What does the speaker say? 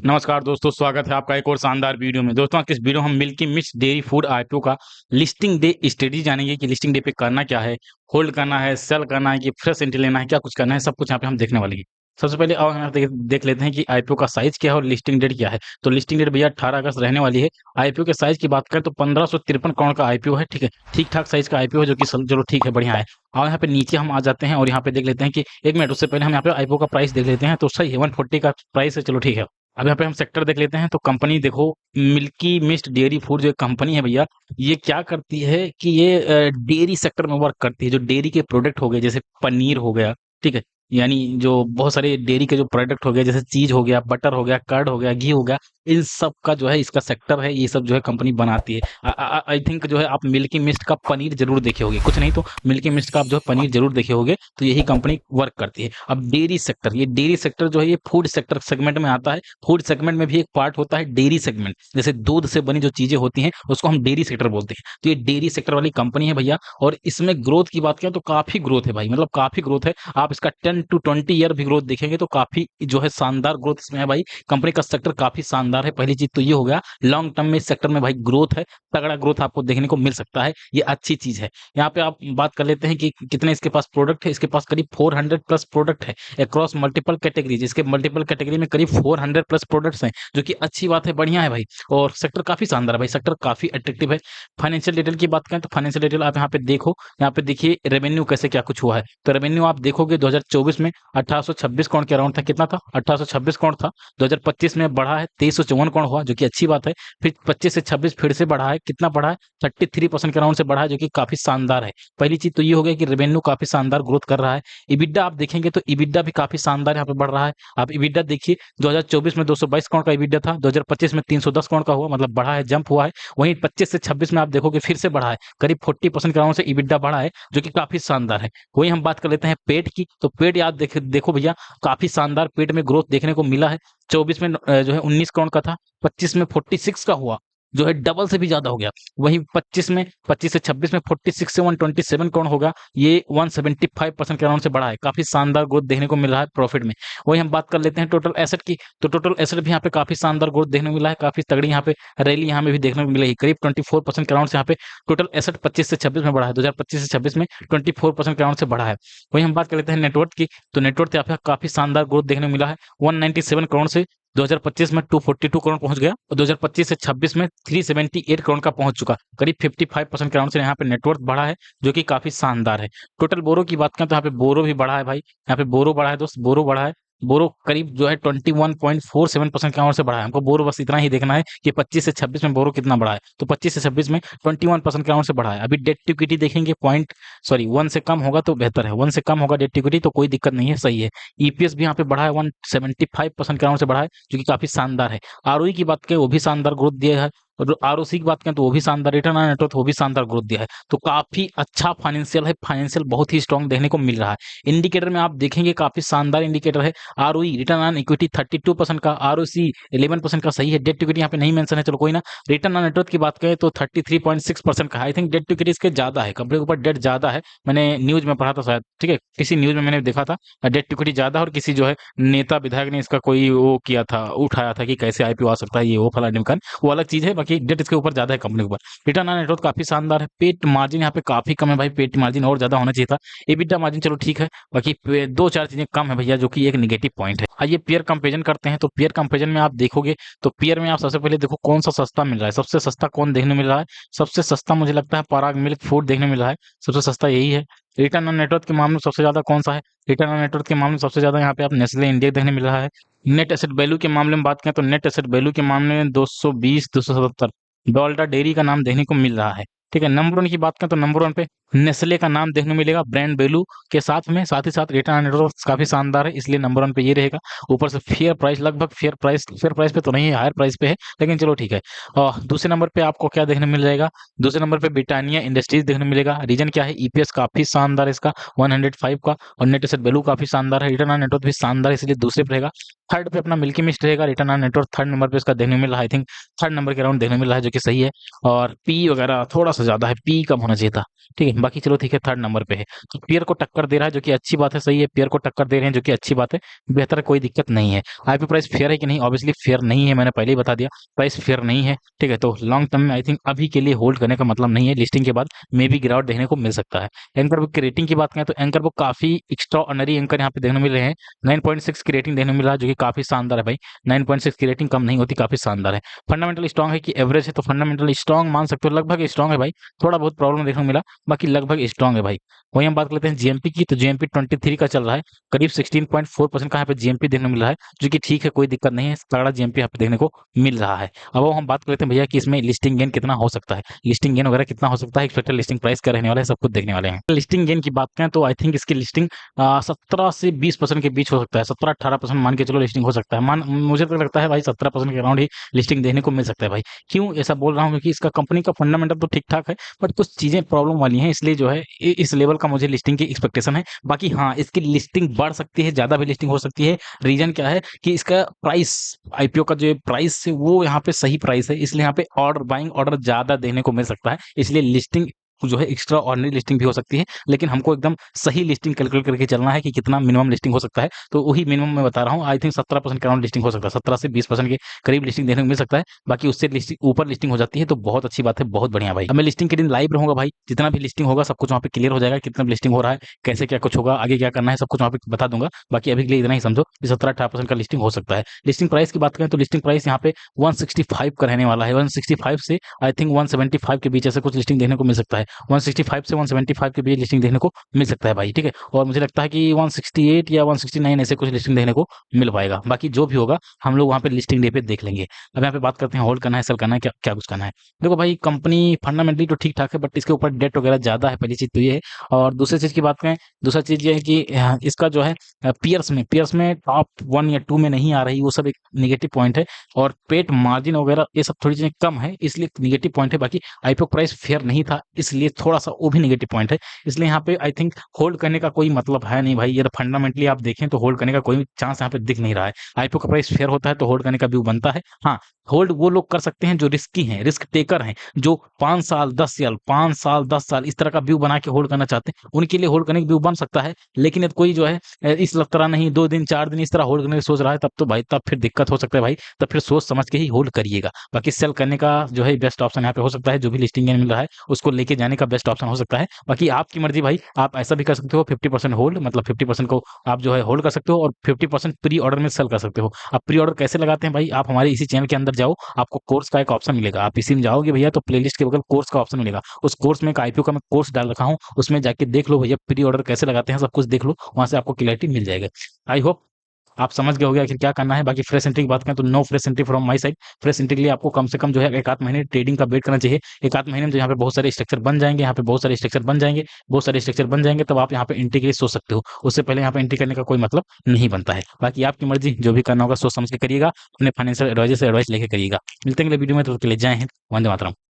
नमस्कार दोस्तों, स्वागत है आपका एक और शानदार वीडियो में। दोस्तों, आज इस वीडियो हम milky mist dairy food IPO का लिस्टिंग डे स्ट्रेटजी जानेंगे कि लिस्टिंग डे पे करना क्या है, होल्ड करना है, सेल करना है कि फ्रेश एंट्री लेना है, क्या कुछ करना है, सब कुछ यहाँ पे हम देखने वाले हैं। सबसे पहले और यहाँ देख लेते हैं कि आईपीओ का साइज क्या है और लिस्टिंग डेट क्या है। तो लिस्टिंग डेट भैया 18 अगस्त रहने वाली है। आईपीओ के साइज की बात करें तो 1553 करोड़ का आईपीओ है। ठीक है, ठीक ठाक साइज का आईपीओ है, जो कि चलो ठीक है, बढ़िया है। और यहाँ पे नीचे हम आ जाते हैं और यहाँ पे देख लेते हैं कि 1 मिनट, उससे पहले हम यहाँ पे आईपीओ का प्राइस देख लेते हैं। तो सही है, 140 का प्राइस है, चलो ठीक है। अब यहाँ पे हम सेक्टर देख लेते हैं। तो कंपनी देखो, मिल्की मिस्ट डेयरी फूड जो कंपनी है भैया, ये क्या करती है कि ये डेयरी सेक्टर में वर्क करती है। जो डेयरी के प्रोडक्ट हो गए, जैसे पनीर हो गया, ठीक है, यानी जो बहुत सारे डेयरी के जो प्रोडक्ट हो गए, जैसे चीज हो गया, बटर हो गया, कर्ड हो गया, घी हो गया, इन सब का जो है इसका सेक्टर है। ये सब जो है कंपनी बनाती है। आई थिंक जो है आप मिल्की मिस्ट का पनीर जरूर देखे होंगे, कुछ नहीं तो मिल्की मिस्ट का आप जो है पनीर जरूर देखे होंगे। तो यही कंपनी वर्क करती है। अब डेयरी सेक्टर, ये डेयरी सेक्टर जो है ये फूड सेक्टर सेगमेंट में आता है। फूड सेगमेंट में भी एक पार्ट होता है डेयरी सेगमेंट, जैसे दूध से बनी जो चीजें होती हैं उसको हम डेयरी सेक्टर बोलते हैं। तो ये डेयरी सेक्टर वाली कंपनी है भैया। और इसमें ग्रोथ की बात करें तो काफी ग्रोथ है भाई, मतलब काफी ग्रोथ है। आप इसका 10 to 20 ईयर भी ग्रोथ देखेंगे तो काफी जो है शानदार ग्रोथ इसमें है भाई। कंपनी का सेक्टर काफी शानदार है। पहली चीज तो ये हो गया, लॉन्ग टर्म में इस सेक्टर में भाई ग्रोथ है, तगड़ा ग्रोथ आपको देखने को मिल सकता है। ये अच्छी चीज है। यहाँ पे आप बात कर लेते हैं कि कितने इसके पास प्रोडक्ट है। इसके पास करीब 400 प्लस प्रोडक्ट है अक्रॉस मल्टीपल कैटेगरीज। इसके मल्टीपल कैटेगरी में करीब 400 प्लस प्रोडक्ट्स हैं, जो कि अच्छी बात है, बढ़िया है भाई। और सेक्टर काफी शानदार है भाई, सेक्टर काफी अट्रैक्टिव है। फाइनेंशियल डिटेल की बात करें तो फाइनेंशियल डिटेल आप यहाँ पे देखो, यहाँ पे देखिए रेवेन्यू कैसे क्या कुछ हुआ है। तो रेवेन्यू आप देखोगे 2024 में 1826 करोड़ के अराउंड था। कितना था? 1826 करोड़ था। 2025 में बढ़ा है, 2354 करोड़ हुआ, जो कि अच्छी बात है। फिर 25 से 26 फिर से बढ़ा है। कितना बढ़ा है? 33% के अराउंड से बढ़ा है, जो कि काफी शानदार है। पहली चीज तो ये हो गया कि रेवेन्यू काफी शानदार ग्रोथ कर रहा है। इबिड्डा आप देखेंगे तो इबिड्डा भी काफी शानदार यहाँ पे बढ़ रहा है। आप इबिड्डा देखिए, 2024 में 222 करोड़ का इबिड्डा था, 2025 में 310 करोड़ का हुआ, मतलब बढ़ा है, जंप हुआ है। वहीं 25 से 26 में आप देखोगे फिर से बढ़ा है, करीब 40% के अराउंड से इबिड्डा बढ़ा है, जो कि काफी शानदार है। वहीं हम बात कर लेते हैं पेट की। तो पेट याद देखो भैया, काफी शानदार पेट में ग्रोथ देखने को मिला है। 24 में जो है 19 करोड़ का था, 25 में 46 का हुआ, जो है डबल से भी ज्यादा हो गया। वहीं 25 से 26 में 46 से 127 करोड़ होगा, ये 175% के अराउंड से बढ़ा है। काफी शानदार ग्रोथ देखने को मिल रहा है प्रॉफिट में। वहीं हम बात कर लेते हैं टोटल एसेट की। तो टोटल एसेट भी यहाँ पे काफी शानदार ग्रोथ देखने को मिला है, काफी तगड़ी यहाँ पे रैली यहाँ में भी देखने को मिलेगी। करीब 24% के अराउंड से यहाँ पे टोटल एसेट 25 से 26 में बढ़ा है। 2025 से 26 में 24% के अराउंड से बढ़ा है। वहीं हम बात कर लेते हैं नेटवर्थ की। तो नेटवर्थ यहाँ पे काफी शानदार ग्रोथ देखने को मिला है। 197 करोड़ से 2025 में 242 करोड़ पहुंच गया, और 2025 से 26 में 378 करोड़ का पहुंच चुका। करीब 55% के राउंड से यहाँ पे नेटवर्थ बढ़ा है, जो कि काफी शानदार है। टोटल बोरो की बात करें तो यहाँ पे बोरो भी बढ़ा है भाई। यहाँ पे बोरो बढ़ा है दोस्त, बोरो बढ़ा है। बोरो करीब जो है 21.47% के राउंड से बढ़ा है। हमको बोरो बस इतना ही देखना है कि 25 से 26 में बोरो कितना बढ़ा है। तो 25 से 26 में 21% के राउंड से बढ़ा है। अभी डेट टू इक्विटी देखेंगे, 1 से कम होगा तो बेहतर है। 1 से कम होगा डेट टू इक्विटी तो कोई दिक्कत नहीं है, सही है। ईपीएस भी यहाँ पे बढ़ा है, 175% के राउंड से बढ़ा है, जो कि काफी शानदार है। आरओई की बात करें, वो भी शानदार ग्रोथ दिया है। और आरओसी की बात करें तो वो भी शानदार, रिटर्न ऑन नेटवर्थ वो भी शानदार ग्रोथ दिया है। तो काफी अच्छा फाइनेंशियल है, फाइनेंशियल बहुत ही स्ट्रांग देखने को मिल रहा है। इंडिकेटर में आप देखेंगे काफी शानदार इंडिकेटर है। आरओई, रिटर्न ऑन इक्विटी 32% का, आरओसी 11% का, सही है। डेट टू इक्विटी यहाँ पे नहीं मेंशन है, चलो कोई ना। रिटर्न ऑन नेटवर्थ की बात करें तो 33.6% का। I think debt to equity इसके ज्यादा है, कंपनी के ऊपर डेट ज्यादा है। मैंने न्यूज में पढ़ा था शायद, ठीक है, किसी न्यूज में मैंने देखा था डेट टू इक्विटी ज्यादा, और किसी जो है नेता विधायक ने इसका कोई वो किया था, उठाया था कि कैसे आईपीओ आ सकता है, ये वो फला ढिमकान, वो अलग चीज है। बाकी डेट इसके ऊपर ज्यादा है कंपनी के ऊपर। रिटर्न ऑन नेटवर्थ काफी शानदार है। पेट मार्जिन यहाँ पे काफी कम है भाई, पेट मार्जिन और ज्यादा होना चाहिए था। एबिटा मार्जिन चलो ठीक है, बाकी दो चार चीजें कम है भैया, जो कि एक निगेटिव पॉइंट है। आइए पेयर कंपेरिजन करते हैं। तो पेयर कंपेरिजन में आप देखोगे तो पेयर में आप सबसे पहले देखो कौन सा सस्ता मिल रहा है। सबसे सस्ता कौन देखने मिल रहा है? सबसे सस्ता मुझे लगता है पराग मिल्क फूड देखने मिल रहा है, सबसे सस्ता यही है। रिटर्न ऑन नेटवर्थ के मामले में सबसे ज्यादा कौन सा है? रिटर्न ऑन नेटवर्थ के मामले में सबसे ज्यादा यहाँ पे आप नेस्ले इंडिया देखने मिल रहा है। नेट एसेट वैल्यू के मामले में बात करें तो नेट एसेट वैल्यू के मामले में 220 277 डॉल्टा डेयरी का नाम देखने को मिल रहा है। ठीक है, नंबर वन की बात करें तो नंबर वन पे नेस्ले का नाम देखने को मिलेगा ब्रांड वैल्यू के साथ में, साथ ही साथ रिटर्न ऑन नेटवर्थ काफी शानदार है, इसलिए नंबर वन पे ये रहेगा। ऊपर से फेयर प्राइस, लगभग फेयर प्राइस पे तो नहीं है, हायर प्राइस पे है, लेकिन चलो ठीक है। और दूसरे नंबर पे आपको क्या देखने मिल जाएगा? दूसरे नंबर पे ब्रिटानिया इंडस्ट्रीज देखने मिलेगा। रीजन क्या है? ईपीएस काफी शानदार है इसका, 105 का, और नेट एसेट वैल्यू काफी शानदार है। रिटर्न ऑन नेटवर्थ भी शानदार है, इसलिए दूसरे पे रहेगा। थर्ड पे अपना मिल्की मिस्ट रहेगा। Return on net worth third number पे इसका देखने को मिल रहा है, आई थिंक थर्ड नंबर के अराउंड देखने को मिल रहा है, जो कि सही है। और पी वगैरह थोड़ा सा ज्यादा है, पी कम होना चाहिए था। ठीक है, बाकी चलो ठीक है, थर्ड नंबर पे है। तो पेयर को टक्कर दे रहा है, जो कि अच्छी बात है, सही है। पेयर को टक्कर दे रहे हैं, जो कि अच्छी बात है, बेहतर है, कोई दिक्कत नहीं है। आईपीओ प्राइस फेयर है कि नहीं? ऑब्वियसली फेयर नहीं है, मैंने पहले ही बता दिया, प्राइस फेयर नहीं है। ठीक है, तो लॉन्ग टर्म में आई थिंक अभी के लिए होल्ड करने का मतलब नहीं है। लिस्टिंग के बाद मे भी गिरावट देखने को मिल सकता है। एंकर बुक की रेटिंग की बात करें तो एंकर बुक काफी एक्स्ट्रा ऑर्डिनरी एंकर यहाँ पे देखने को मिल रहे हैं। 9.6 की रेटिंग देखने को मिल रहा है, जो कि काफी शानदार है भाई। 9.6 की रेटिंग कम नहीं होती, काफी शानदार है। फंडामेंटल स्ट्रॉन्ग है कि एवरेज है? तो फंडामेंटल स्ट्रॉन्ग मान सकते हो, लगभग स्ट्रॉन्ग है भाई। थोड़ा बहुत प्रॉब्लम देखने को मिला, बाकी लगभग स्ट्रॉन्ग है भाई। वहीं हम बात करते हैं जीएमपी की, तो जीएमपी 23 का चल रहा है, करीब 16.4% का यहाँ पे जीएमपी देखने को मिल रहा है, जो कि ठीक है, कोई दिक्कत नहीं है, तगड़ा जीएमपी यहाँ पे देखने को मिल रहा है। अब वो हम बात कर लेते हैं भैया कि इसमें लिस्टिंग गेन कितना हो सकता है, लिस्टिंग गेन वगैरह कितना हो सकता है, एक्सपेक्टेड लिस्टिंग प्राइस क्या रहने वाला है, सब कुछ देखने वाले हैं। लिस्टिंग गेन की बात करें तो आई थिंक इसकी लिस्टिंग 17 से 20% के बीच हो सकता है। 17-18% मान के चलो लिस्टिंग हो सकता है। मुझे तो लगता है भाई 17% के अराउंड ही लिस्टिंग देखने को मिल सकता है भाई। क्यों ऐसा बोल रहा हूँ? क्योंकि इसका कंपनी का फंडामेंटल तो ठीक ठाक है, बट कुछ चीजें प्रॉब्लम वाली हैं, इसलिए जो है इस लेवल का मुझे लिस्टिंग की एक्सपेक्टेशन है। बाकी हाँ, इसकी लिस्टिंग बढ़ सकती है, ज्यादा भी लिस्टिंग हो सकती है। रीजन क्या है कि इसका प्राइस, आईपीओ का जो प्राइस है वो यहाँ पे सही प्राइस है, इसलिए यहाँ पे ऑर्डर, बाइंग ऑर्डर ज्यादा देखने को मिल सकता है, इसलिए लिस्टिंग जो है एक्स्ट्रा ऑर्डिनरी लिस्टिंग भी हो सकती है। लेकिन हमको एकदम सही लिस्टिंग कैलकुलेट करके चलना है कि कितना मिनिमम लिस्टिंग हो सकता है, तो वही मिनिमम मैं बता रहा हूँ। आई थिंक 17% के अराउंड लिस्टिंग हो सकता है, 17 से 20% के करीब लिस्टिंग देखने को मिल सकता है। बाकी उससे लिस्टिंग ऊपर लिस्टिंग हो जाती है तो बहुत अच्छी बात है, बहुत बढ़िया भाई। अब मैं लिस्टिंग के दिन लाइव रहूंगा भाई, जितना भी लिस्टिंग होगा सब कुछ वहाँ पे क्लियर हो जाएगा, कितना लिस्टिंग हो रहा है, कैसे क्या कुछ होगा, आगे क्या करना है, सब कुछ वहाँ पे बता दूंगा। बाकी अभी के लिए इतना ही समझो कि 17-18% का लिस्टिंग हो सकता है। लिस्टिंग प्राइस की बात करें तो लिस्टिंग प्राइस यहाँ पे 165 का रहने वाला है। 165 से आई थिंक 175 के बीच ऐसे कुछ लिस्टिंग देखने को मिल सकता है। 165 से 175 के बीच लिस्टिंग देखने को मिल सकता है भाई। ठीक है, और मुझे लगता है कि 168 या 169 ऐसे कुछ लिस्टिंग देखने को मिल पाएगा। बाकी जो भी होगा हम लोग वहाँ पे लिस्टिंग डे पे देख लेंगे। अब यहाँ पे बात करते हैं, होल्ड करना है, सेल करना है, क्या क्या कुछ करना है। देखो भाई, कंपनी फंडामेंटली तो ठीक ठाक है, बट इसके ऊपर डेट वगैरह ज्यादा है, पहली चीज तो ये है। और दूसरी चीज की बात करें, दूसरा चीज ये है कि इसका जो है पियर्स में टॉप 1 या 2 में नहीं आ रही, वो सब एक निगेटिव पॉइंट है। और पेट मार्जिन वगैरह ये सब थोड़ी चीजें कम है, इसलिए निगेटिव पॉइंट है। बाकी आईपीओ प्राइस फेयर नहीं था, इसलिए थोड़ा सा वो भी निगेटिव पॉइंट है। इसलिए यहाँ पे आई थिंक होल्ड करने का कोई मतलब है नहीं भाई। ये फंडामेंटली आप देखें तो होल्ड करने का कोई चांस यहाँ पे दिख नहीं रहा है। आईपीओ का प्राइस फेयर होता है तो होल्ड करने का व्यू बनता है। हाँ, होल्ड वो लोग कर सकते हैं जो रिस्की हैं, रिस्क टेकर हैं, जो 5 साल 10 साल 5 साल 10 साल इस तरह का व्यू बना के होल्ड करना चाहते हैं, उनके लिए होल्ड करने का व्यू बन सकता है। लेकिन यदि कोई जो है इस तरह नहीं, 2 दिन 4 दिन इस तरह होल्ड करने की सोच रहा है, तब तो भाई तब फिर दिक्कत हो सकता है भाई। तब फिर सोच समझ के ही होल्ड करिएगा। बाकी सेल करने का जो है बेस्ट ऑप्शन यहाँ पे हो सकता है, जो भी लिस्टिंग गेन मिल रहा है उसको लेके जाने का बेस्ट ऑप्शन हो सकता है। बाकी आपकी मर्जी भाई, आप ऐसा भी कर सकते हो 50% होल्ड, मतलब 50% को आप जो है होल्ड कर सकते हो और 50% प्री ऑर्डर में सेल कर सकते हो। आप प्री ऑर्डर कैसे लगाते हैं भाई? आप हमारे इसी चैनल के अंदर जाओ, आपको कोर्स का एक ऑप्शन मिलेगा। आप इसी में जाओगे भैया तो प्लेलिस्ट के बगल कोर्स का ऑप्शन मिलेगा। उस कोर्स में एक आईपीओ का मैं कोर्स डाल रखा हूँ, उसमें जाके देख लो भैया, प्री ऑर्डर कैसे लगाते हैं, सब कुछ देख लो, वहां से आपको क्लैरिटी मिल जाएगा। आई होप आप समझ गए होगे आखिर क्या करना है। बाकी फ्रेश एंट्री की बात करें तो no fresh entry from my side. Fresh entry के लिए आपको कम से कम जो है 1 आध महीने ट्रेडिंग का वेट करना चाहिए। 1 आध महीने में जो यहाँ पे बहुत सारे स्ट्रक्चर बन जाएंगे, यहाँ पे बहुत सारे स्ट्रक्चर बन जाएंगे, बहुत सारे स्ट्रक्चर बन जाएंगे, तब आप यहाँ पे एंट्री के लिए सोच सकते हो। उससे पहले यहाँ पे एंट्री करने का कोई मतलब नहीं बनता है। बाकी आपकी मर्जी, जो भी करना होगा सोच समझ के करिएगा, अपने फाइनेंशियल एडवाइजर से एडवाइस लेके करिएगा। मिलते हैं अगले वीडियो में, तो उसके लिए जय हिंद, वंदे मातरम।